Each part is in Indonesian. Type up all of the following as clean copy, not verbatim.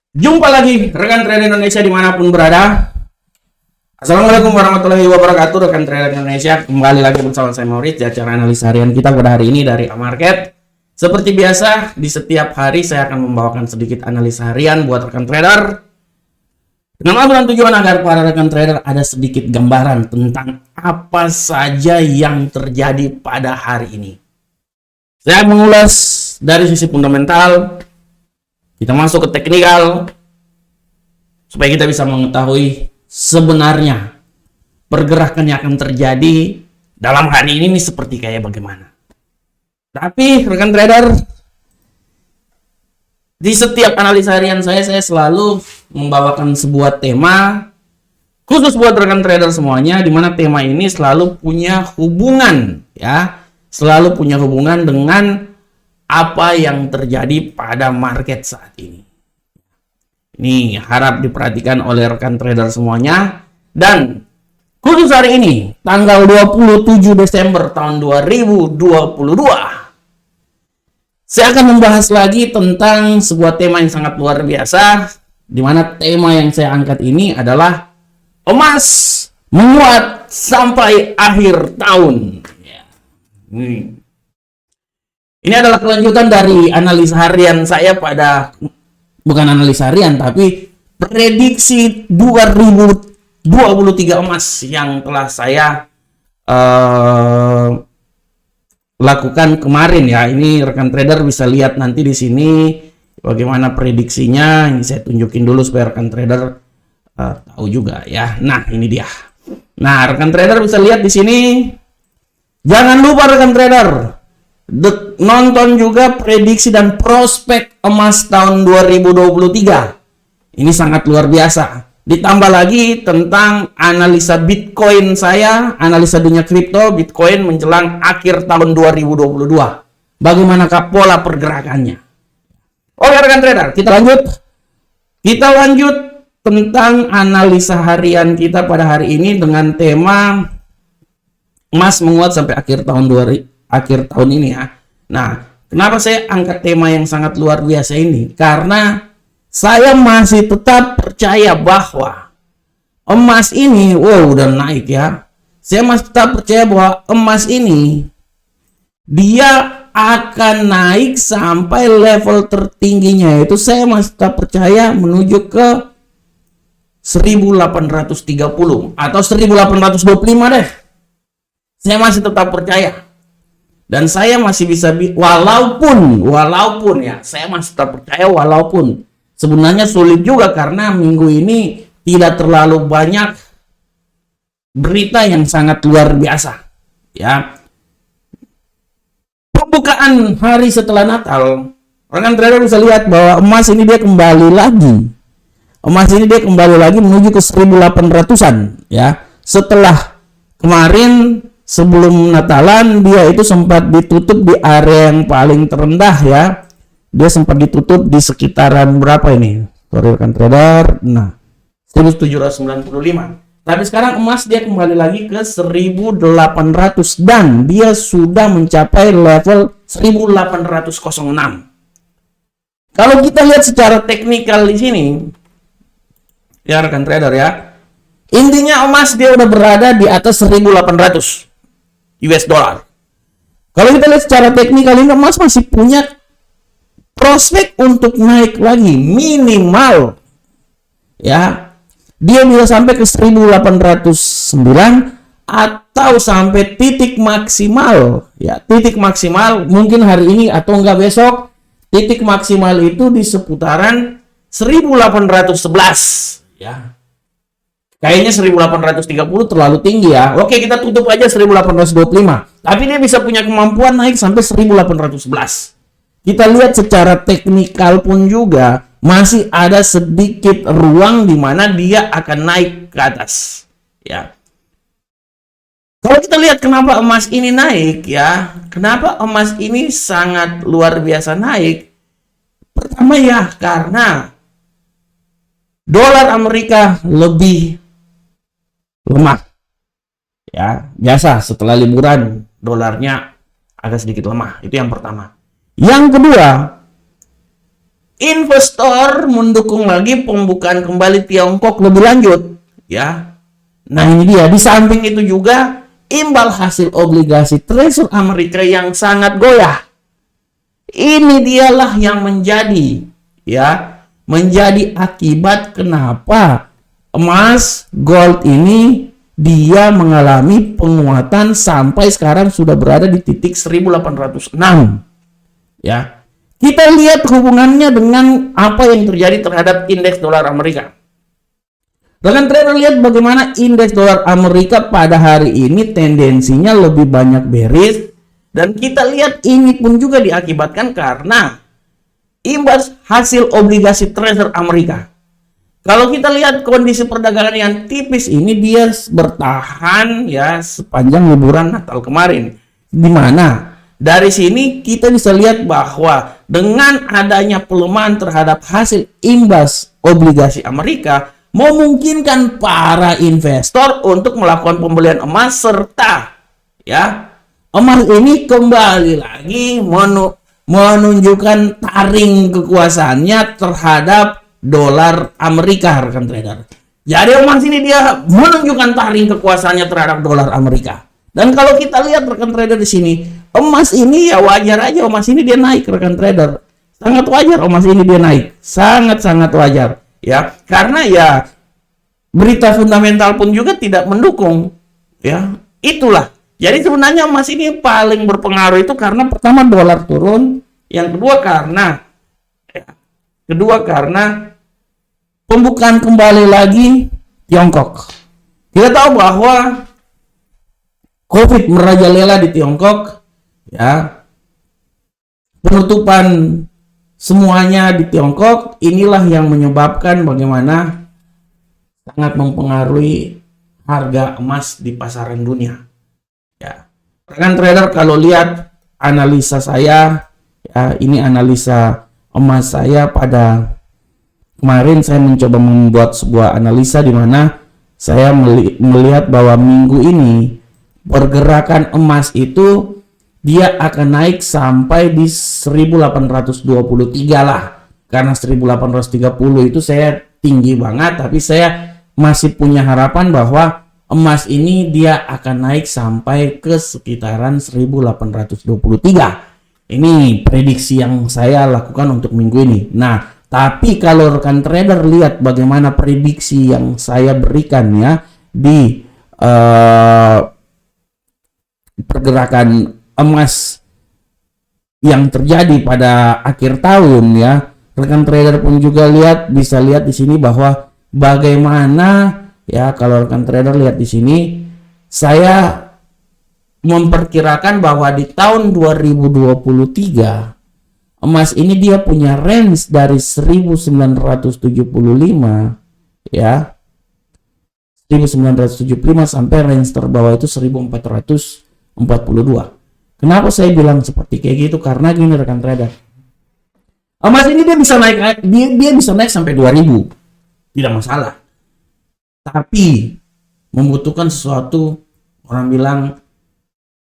Jumpa lagi rekan trader Indonesia dimanapun berada. Assalamualaikum warahmatullahi wabarakatuh rekan trader Indonesia. Kembali lagi bersama saya Maurits di acara analisa harian kita pada hari ini dari Amarket. Seperti biasa, di setiap hari saya akan membawakan sedikit analisa harian buat rekan trader dengan aturan tujuan agar para rekan trader ada sedikit gambaran tentang apa saja yang terjadi pada hari ini. Saya mengulas dari sisi fundamental, kita masuk ke teknikal, supaya kita bisa mengetahui sebenarnya pergerakan yang akan terjadi dalam hari ini seperti kayak bagaimana. Tapi rekan trader, di setiap analisa harian saya selalu membawakan sebuah tema khusus buat rekan trader semuanya, di mana tema ini selalu punya hubungan, selalu punya hubungan dengan apa yang terjadi pada market saat ini. Ini harap diperhatikan oleh rekan trader semuanya. Dan khusus hari ini, tanggal 27 Desember tahun 2022, saya akan membahas lagi tentang sebuah tema yang sangat luar biasa, di mana tema yang saya angkat ini adalah emas menguat sampai akhir tahun. Ini adalah kelanjutan dari analisa harian saya pada, bukan analisa harian, tapi prediksi 2023 emas yang telah saya lakukan kemarin ya. Ini rekan trader bisa lihat nanti di sini bagaimana prediksinya. Ini saya tunjukin dulu supaya rekan trader tahu juga ya. Nah, ini dia. Nah, rekan trader bisa lihat di sini. Jangan lupa rekan trader nonton juga prediksi dan prospek emas tahun 2023. Ini sangat luar biasa. Ditambah lagi tentang analisa Bitcoin saya, analisa dunia kripto Bitcoin menjelang akhir tahun 2022. Bagaimanakah pola pergerakannya? Oke rekan trader, kita lanjut. Kita lanjut tentang analisa harian kita pada hari ini dengan tema emas menguat sampai akhir tahun ini ya. Nah, kenapa saya angkat tema yang sangat luar biasa ini? Karena saya masih tetap percaya bahwa emas ini, udah naik ya. Saya masih tetap percaya bahwa emas ini dia akan naik sampai level tertingginya, itu saya masih tetap percaya menuju ke 1830 atau 1825 deh. Saya masih tetap percaya. Dan saya masih bisa walaupun ya, saya masih tetap percaya walaupun sebenarnya sulit juga karena minggu ini tidak terlalu banyak berita yang sangat luar biasa ya. Pembukaan hari setelah Natal, rekan trader bisa lihat bahwa emas ini dia kembali lagi. Emas ini dia kembali lagi menuju ke 1800-an ya. Setelah kemarin sebelum Natalan dia itu sempat ditutup di area yang paling terendah ya. Dia sempat ditutup di sekitaran berapa ini? Sorry rekan trader. Nah, 1795. Tapi sekarang emas dia kembali lagi ke 1800 dan dia sudah mencapai level 1806. Kalau kita lihat secara teknikal di sini, ya rekan trader ya. Intinya emas dia udah berada di atas 1800 US dollar. Kalau kita lihat secara teknikal ini emas masih punya prospek untuk naik lagi minimal ya. Dia bisa sampai ke 1809 atau sampai titik maksimal ya. Titik maksimal mungkin hari ini atau enggak besok. Titik maksimal itu di seputaran 1811 ya. Kayaknya 1830 terlalu tinggi ya. Oke, kita tutup aja 1825. Tapi dia bisa punya kemampuan naik sampai 1811. Kita lihat secara teknikal pun juga masih ada sedikit ruang di mana dia akan naik ke atas ya. Kalau kita lihat kenapa emas ini naik ya, kenapa emas ini sangat luar biasa naik. Pertama ya karena dolar Amerika lebih lemah ya. Biasa setelah liburan dolarnya agak sedikit lemah, itu yang pertama. Yang kedua, investor mendukung lagi pembukaan kembali Tiongkok lebih lanjut, ya. Nah, ini dia. Di samping itu juga imbal hasil obligasi Treasury Amerika yang sangat goyah. Ini dialah yang menjadi akibat kenapa emas gold ini dia mengalami penguatan sampai sekarang sudah berada di titik 1806. Ya. Kita lihat hubungannya dengan apa yang terjadi terhadap indeks dolar Amerika. Rekan trader, lihat bagaimana indeks dolar Amerika pada hari ini tendensinya lebih banyak bearish, dan kita lihat ini pun juga diakibatkan karena imbas hasil obligasi Treasury Amerika. Kalau kita lihat kondisi perdagangan yang tipis ini, dia bertahan ya sepanjang liburan Natal kemarin. Di mana dari sini kita bisa lihat bahwa dengan adanya pelemahan terhadap hasil imbas obligasi Amerika memungkinkan para investor untuk melakukan pembelian emas, serta ya emas ini kembali lagi menunjukkan taring kekuasaannya terhadap dolar Amerika, rekan trader. Jadi emas ini dia menunjukkan taring kekuasaannya terhadap dolar Amerika. Dan kalau kita lihat rekan trader di sini, emas ini ya wajar aja emas ini dia naik, rekan trader. Sangat wajar emas ini dia naik. Sangat-sangat wajar. Ya, karena ya berita fundamental pun juga tidak mendukung. Ya, itulah. Jadi sebenarnya emas ini paling berpengaruh itu karena pertama dolar turun, yang kedua karena pembukaan kembali lagi Tiongkok. Kita tahu bahwa COVID merajalela di Tiongkok, ya. Penutupan semuanya di Tiongkok, inilah yang menyebabkan bagaimana sangat mempengaruhi harga emas di pasaran dunia. Ya, rekan trader, kalau lihat analisa saya, ya, ini analisa emas saya pada kemarin. Saya mencoba membuat sebuah analisa di mana saya melihat bahwa minggu ini pergerakan emas itu dia akan naik sampai di 1823 lah. Karena 1830 itu saya tinggi banget, tapi saya masih punya harapan bahwa emas ini dia akan naik sampai ke sekitaran 1823. Ini prediksi yang saya lakukan untuk minggu ini. Nah, tapi kalau rekan trader lihat bagaimana prediksi yang saya berikan ya di pergerakan emas yang terjadi pada akhir tahun ya, rekan trader pun juga bisa lihat di sini bahwa bagaimana ya, kalau rekan trader lihat di sini, saya memperkirakan bahwa di tahun 2023 emas ini dia punya range dari 1975 ya, 1975 sampai range terbawah itu 1442. Kenapa saya bilang seperti kayak gitu? Karena gini rekan trader, emas ini dia bisa naik, dia bisa naik sampai 2000, tidak masalah. Tapi membutuhkan sesuatu, orang bilang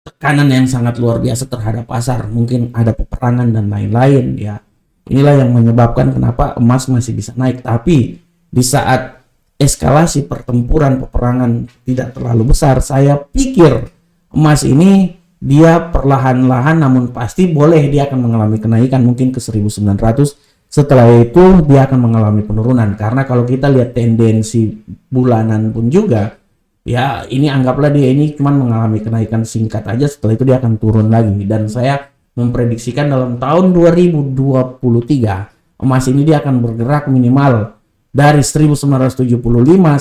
tekanan yang sangat luar biasa terhadap pasar, mungkin ada peperangan dan lain-lain ya. Inilah yang menyebabkan kenapa emas masih bisa naik. Tapi di saat eskalasi pertempuran peperangan tidak terlalu besar, saya pikir emas ini dia perlahan-lahan namun pasti boleh dia akan mengalami kenaikan mungkin ke 1900. Setelah itu dia akan mengalami penurunan, karena kalau kita lihat tendensi bulanan pun juga ya, ini anggaplah dia ini cuma mengalami kenaikan singkat aja, setelah itu dia akan turun lagi. Dan saya memprediksikan dalam tahun 2023 emas ini dia akan bergerak minimal dari 1975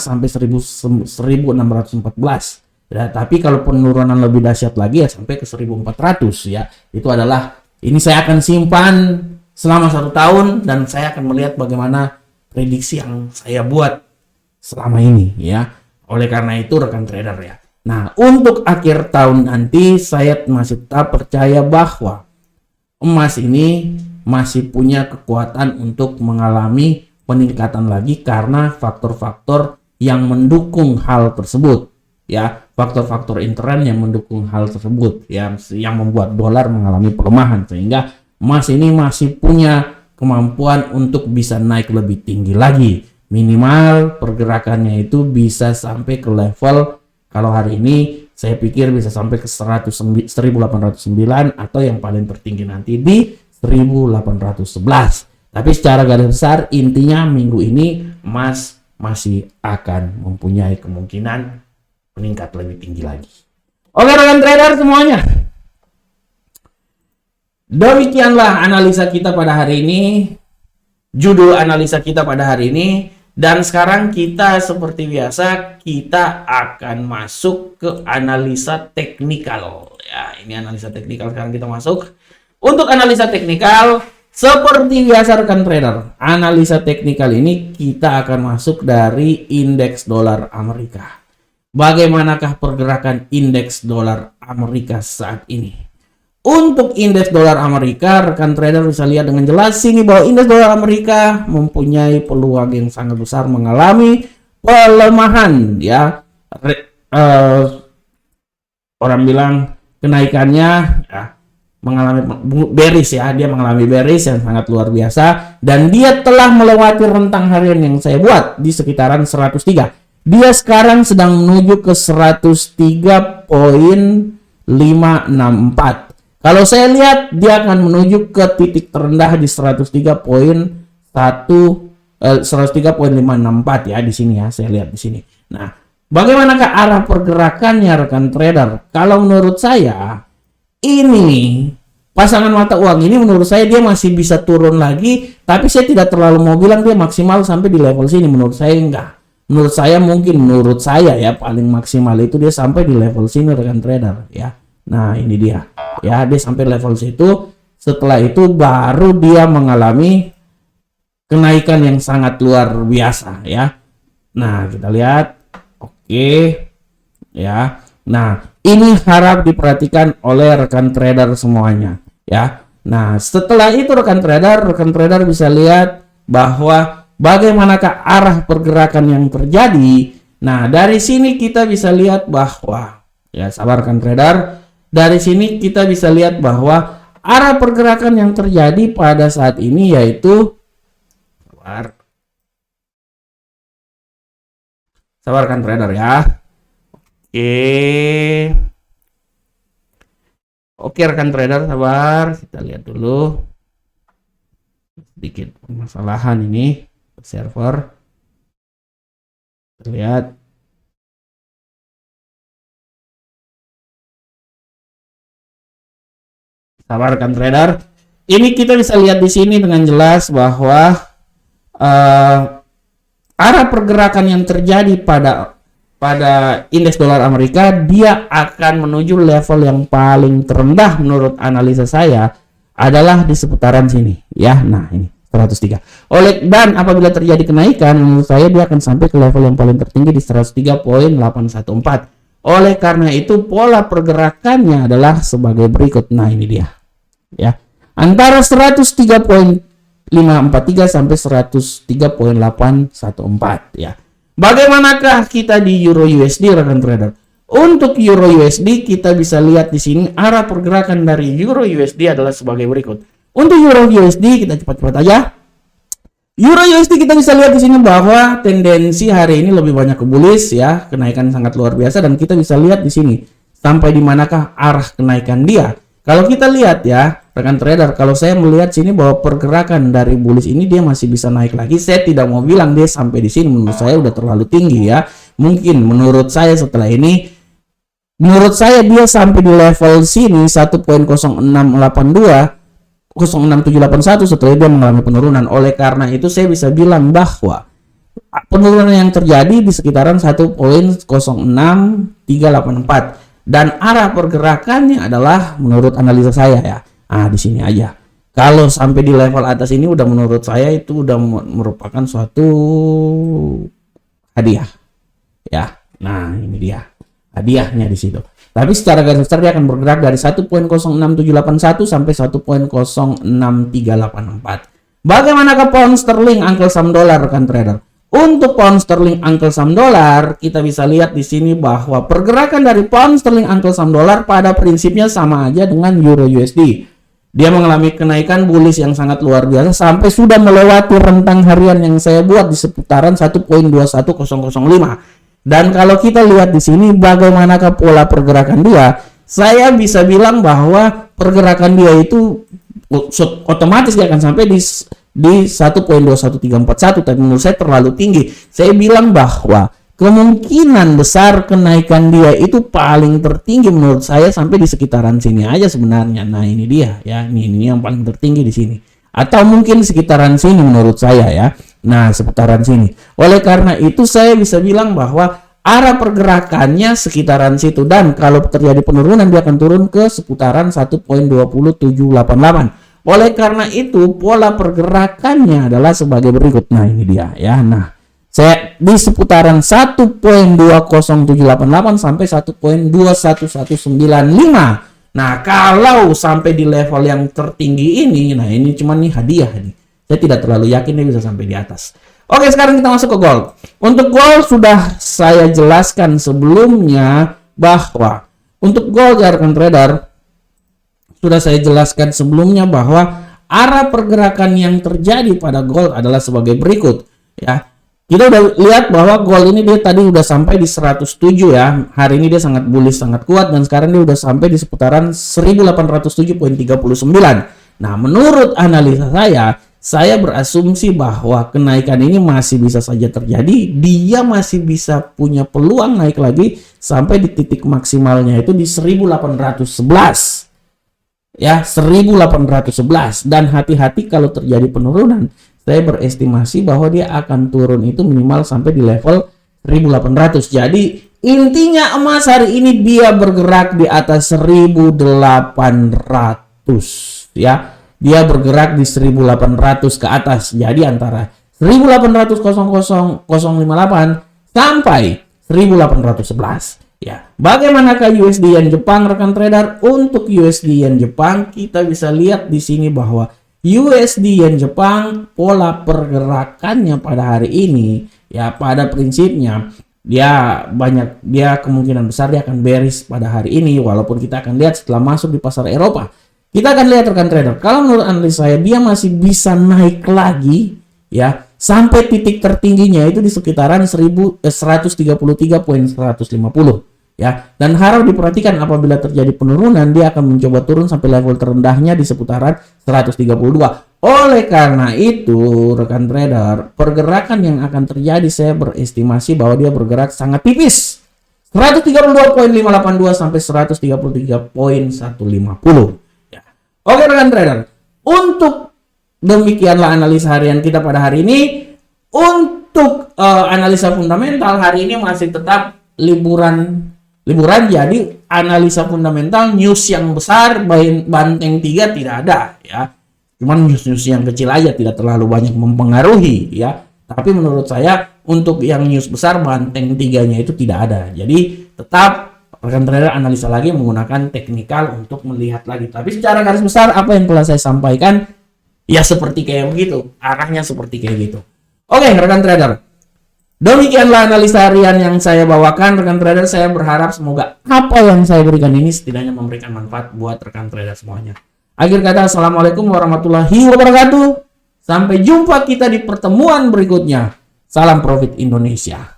sampai 1614. Ya, tapi kalau penurunan lebih dahsyat lagi ya sampai ke 1400 ya. Itu adalah, ini saya akan simpan selama 1 tahun dan saya akan melihat bagaimana prediksi yang saya buat selama ini ya. Oleh karena itu rekan trader ya. Nah, untuk akhir tahun nanti saya masih tetap percaya bahwa emas ini masih punya kekuatan untuk mengalami peningkatan lagi karena faktor-faktor yang mendukung hal tersebut ya. Faktor-faktor intern yang mendukung hal tersebut ya, yang membuat dolar mengalami pelemahan, sehingga emas ini masih punya kemampuan untuk bisa naik lebih tinggi lagi. Minimal pergerakannya itu bisa sampai ke level, kalau hari ini saya pikir bisa sampai ke 1809 atau yang paling tertinggi nanti di 1811. Tapi secara garis besar intinya minggu ini emas masih akan mempunyai kemungkinan meningkat lebih tinggi lagi. Oke rekan trader semuanya, demikianlah analisa kita pada hari ini, judul analisa kita pada hari ini. Dan sekarang kita seperti biasa, kita akan masuk ke analisa teknikal. Ya, ini analisa teknikal, sekarang kita masuk. Untuk analisa teknikal, seperti biasa rekan trader, analisa teknikal ini kita akan masuk dari indeks dolar Amerika. Bagaimanakah pergerakan indeks dolar Amerika saat ini? Untuk indeks dolar Amerika, rekan trader bisa lihat dengan jelas sini bahwa indeks dolar Amerika mempunyai peluang yang sangat besar mengalami pelemahan, ya. Orang bilang kenaikannya ya, mengalami bearish, ya, dia mengalami bearish yang sangat luar biasa, dan dia telah melewati rentang harian yang saya buat di sekitaran 103. Dia sekarang sedang menuju ke 103.564. Kalau saya lihat dia akan menuju ke titik terendah di 103.564 ya, di sini ya, saya lihat di sini. Nah, bagaimanakah arah pergerakannya rekan trader? Kalau menurut saya ini pasangan mata uang ini menurut saya dia masih bisa turun lagi, tapi saya tidak terlalu mau bilang dia maksimal sampai di level sini. Menurut saya enggak. Menurut saya menurut saya ya paling maksimal itu dia sampai di level sini rekan trader ya. Nah, ini dia. Ya, dia sampai level situ. Setelah itu baru dia mengalami kenaikan yang sangat luar biasa ya. Nah, kita lihat. Oke. Ya. Nah, ini harap diperhatikan oleh rekan trader semuanya ya. Nah, setelah itu rekan trader bisa lihat bahwa bagaimanakah arah pergerakan yang terjadi. Nah, dari sini kita bisa lihat bahwa ya, sabar rekan trader. Dari sini kita bisa lihat bahwa arah pergerakan yang terjadi pada saat ini yaitu sabar rekan trader ya. Oke rekan trader, sabar, kita lihat dulu sedikit permasalahan ini server. Kita lihat. Sabar rekan trader. Ini kita bisa lihat di sini dengan jelas bahwa arah pergerakan yang terjadi pada indeks dolar Amerika, dia akan menuju level yang paling terendah menurut analisa saya adalah di seputaran sini ya. Nah, ini 103. Dan apabila terjadi kenaikan, menurut saya dia akan sampai ke level yang paling tertinggi di 103.814. Oleh karena itu pola pergerakannya adalah sebagai berikut. Nah, ini dia. Ya. Antara 103.543 sampai 103.814 ya. Bagaimanakah kita di Euro USD rekan trader? Untuk Euro USD kita bisa lihat di sini arah pergerakan dari Euro USD adalah sebagai berikut. Untuk Euro USD kita cepat-cepat aja. Euro USD kita bisa lihat di sini bahwa tendensi hari ini lebih banyak ke bullish ya, kenaikan sangat luar biasa, dan kita bisa lihat di sini sampai di manakah arah kenaikan dia. Kalau kita lihat ya, rekan trader, kalau saya melihat sini bahwa pergerakan dari bullish ini dia masih bisa naik lagi. Saya tidak mau bilang dia sampai di sini, menurut saya udah terlalu tinggi ya. Mungkin menurut saya setelah ini, menurut saya dia sampai di level sini 1.0682, 06781, setelah dia mengalami penurunan. Oleh karena itu saya bisa bilang bahwa penurunan yang terjadi di sekitaran 1.06384. Dan arah pergerakannya adalah menurut analisa saya ya. Di sini aja. Kalau sampai di level atas ini udah menurut saya itu udah merupakan suatu hadiah. Ya. Nah, ini dia. Hadiahnya di situ. Tapi secara garis besar dia akan bergerak dari 1.06781 sampai 1.06384. Bagaimanakah pound sterling angkel saham dolar rekan trader? Untuk pound sterling angkel saham dolar, kita bisa lihat di sini bahwa pergerakan dari pound sterling angkel saham dolar pada prinsipnya sama aja dengan Euro USD. Dia mengalami kenaikan bullish yang sangat luar biasa sampai sudah melewati rentang harian yang saya buat di seputaran 1.21005. Dan kalau kita lihat di sini bagaimanakah pola pergerakan dia, saya bisa bilang bahwa pergerakan dia itu otomatis dia akan sampai di 1.21341, tapi menurut saya terlalu tinggi. Saya bilang bahwa kemungkinan besar kenaikan dia itu paling tertinggi menurut saya sampai di sekitaran sini aja sebenarnya. Nah, ini dia ya, ini yang paling tertinggi di sini. Atau mungkin sekitaran sini menurut saya ya. Nah, seputaran sini. Oleh karena itu saya bisa bilang bahwa arah pergerakannya sekitaran situ, dan kalau terjadi penurunan dia akan turun ke seputaran 1.20788. Oleh karena itu pola pergerakannya adalah sebagai berikut. Nah, ini dia ya. Nah, saya di seputaran 1.20788 sampai 1.21195. Nah, kalau sampai di level yang tertinggi ini, nah ini cuma nih hadiah nih. Saya tidak terlalu yakin dia bisa sampai di atas. Oke, sekarang kita masuk ke gold. Untuk gold sudah saya jelaskan sebelumnya bahwa untuk gold ya rekan trader, sudah saya jelaskan sebelumnya bahwa arah pergerakan yang terjadi pada gold adalah sebagai berikut ya. Kita udah lihat bahwa gold ini dia tadi udah sampai di 107 ya. Hari ini dia sangat bullish, sangat kuat, dan sekarang dia udah sampai di seputaran 1807.39. Nah, menurut analisa saya berasumsi bahwa kenaikan ini masih bisa saja terjadi. Dia masih bisa punya peluang naik lagi sampai di titik maksimalnya itu di 1811. Ya, 1811, dan hati-hati kalau terjadi penurunan. Saya berestimasi bahwa dia akan turun itu minimal sampai di level 1800. Jadi intinya emas hari ini dia bergerak di atas 1800 ya. Dia bergerak di 1800 ke atas. Jadi antara 1800.0058 sampai 1811 ya. Bagaimanakah USD Yen Jepang rekan trader? Untuk USD Yen Jepang kita bisa lihat di sini bahwa USD Yen Jepang pola pergerakannya pada hari ini ya, pada prinsipnya dia kemungkinan besar dia akan bearish pada hari ini, walaupun kita akan lihat setelah masuk di pasar Eropa. Kita akan lihat rekan trader, kalau menurut analisa saya dia masih bisa naik lagi ya sampai titik tertingginya itu di sekitaran 133.150 ya, dan harap diperhatikan apabila terjadi penurunan dia akan mencoba turun sampai level terendahnya di seputaran 132. Oleh karena itu rekan trader, pergerakan yang akan terjadi saya berestimasi bahwa dia bergerak sangat tipis, 132.582 sampai 133.150 ya. Oke rekan trader, untuk demikianlah analisa harian kita pada hari ini. Untuk analisa fundamental hari ini masih tetap liburan, jadi analisa fundamental news yang besar banteng 3 tidak ada ya. Cuman news yang kecil aja, tidak terlalu banyak mempengaruhi ya. Tapi menurut saya untuk yang news besar banteng 3-nya itu tidak ada. Jadi tetap rekan trader analisa lagi menggunakan teknikal untuk melihat lagi. Tapi secara garis besar apa yang telah saya sampaikan ya seperti kayak begitu. Arahnya seperti kayak gitu. Oke rekan trader, demikianlah analisa harian yang saya bawakan rekan trader. Saya berharap semoga apa yang saya berikan ini setidaknya memberikan manfaat buat rekan trader semuanya. Akhir kata, assalamualaikum warahmatullahi wabarakatuh. Sampai jumpa kita di pertemuan berikutnya. Salam profit Indonesia.